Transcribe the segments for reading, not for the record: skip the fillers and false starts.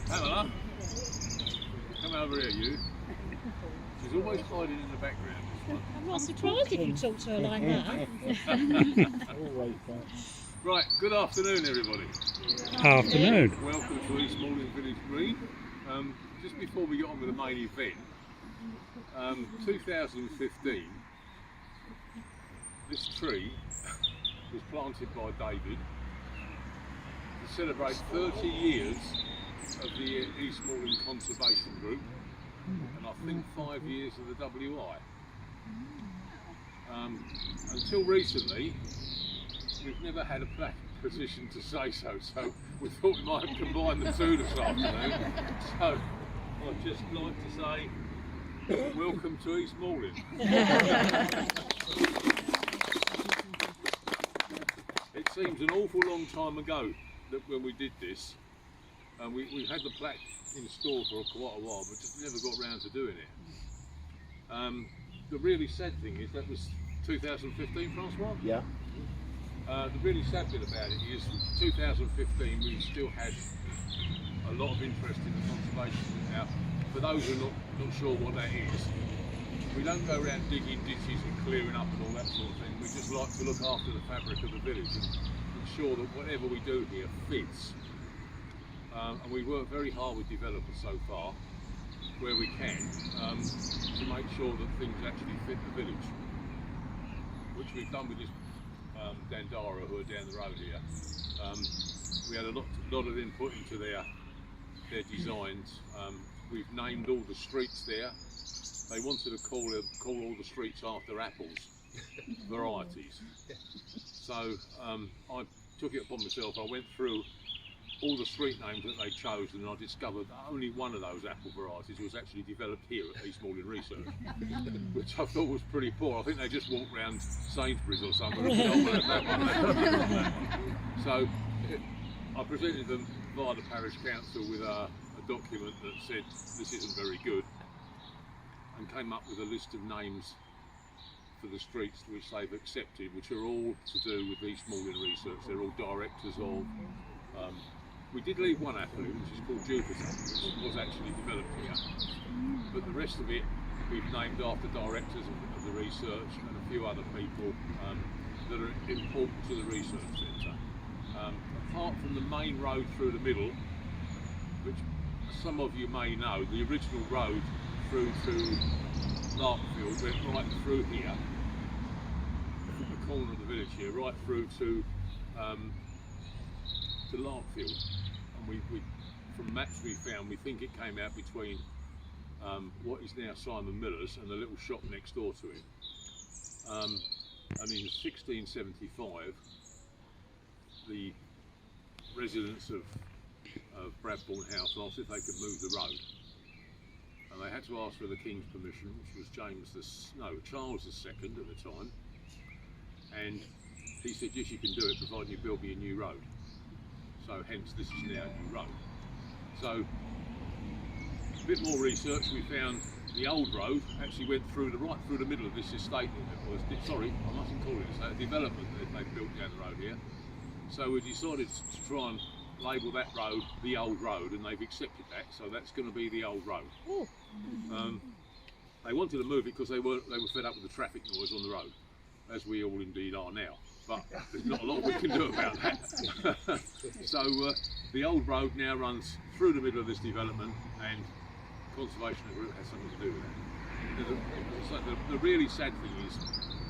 Pamela, come over here, you. She's always hiding in the background, this one. I'm not surprised if you talk to her like that. Right, good afternoon, everybody. Afternoon. Welcome to East Malling Village Green. Just before we get on with the main event, 2015, this tree was planted by David to celebrate 30 years of the East Malling Conservation Group, and I think 5 years of the WI. Until recently, we've never had a position to say so, so we thought we might combine the two this afternoon. So I'd just like to say, welcome to East Malling. It seems an awful long time ago that when we did this, and we had the plaque in store for quite a while, but just never got round to doing it. The really sad thing is that was 2015, Francois? Yeah. The really sad bit about it is 2015 we still had a lot of interest in the conservation. Now, for those who are not sure what that is, we don't go around digging ditches and clearing up and all that sort of thing. We just like to look after the fabric of the village and ensure that whatever we do here fits. And we work very hard with developers so far, where we can, to make sure that things actually fit the village, which we've done with this Dandara, who are down the road here. We had a lot of input into their designs. We've named all the streets there. They wanted to call all the streets after apples, varieties. So I took it upon myself. I went through all the street names that they chose, and I discovered that only one of those apple varieties was actually developed here at East Malling Research, which I thought was pretty poor. I think they just walked around Sainsbury's or something and said, "Oh, that one." So I presented them via the parish council with a document that said this isn't very good, and came up with a list of names for the streets which they've accepted, which are all to do with East Malling Research. They're all directors of. We did leave one apple in, which is called Jupiter, which was actually developed here. But the rest of it we've named after directors of the research and a few other people that are important to the research centre. Apart from the main road through the middle, which some of you may know, the original road through to Larkfield went right through here, from the corner of the village here, right through to Larkfield, and we from maps we found, we think it came out between what is now Simon Miller's and the little shop next door to it. And in 1675, the residents of Bradbourne House asked if they could move the road, and they had to ask for the King's permission, which was Charles II at the time, and he said yes, you can do it, provided you build me a new road. So hence this is now a new road. So a bit more research, we found the old road actually went right through the middle of this estate. Sorry, I mustn't call it a development that they built down the road here. So we decided to try and label that road the old road, and they've accepted that. So that's going to be the old road. They wanted to move it because they were fed up with the traffic noise on the road, as we all indeed are now. But there's not a lot we can do about that. So the old road now runs through the middle of this development, and Conservation Group has something to do with that. The really sad thing is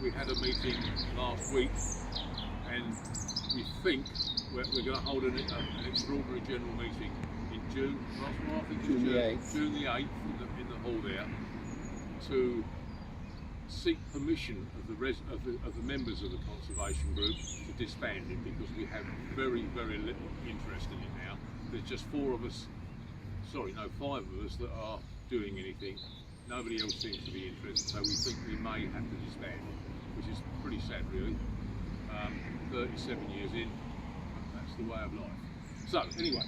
we had a meeting last week, and we think we're going to hold an extraordinary general meeting in June. I think it's June the 8th in the hall there, to seek permission of the members of the conservation group to disband it, because we have very little interest in it now. There's just 5 of us that are doing anything. Nobody else seems to be interested, so we think we may have to disband, which is pretty sad really. 37 years in, that's the way of life. So anyway,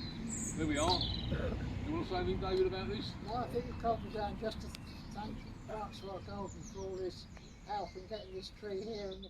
there we are. Do you want to say anything, David, about this? No, I think you've come down just to thank Francois Golden for all his help in getting this tree here, and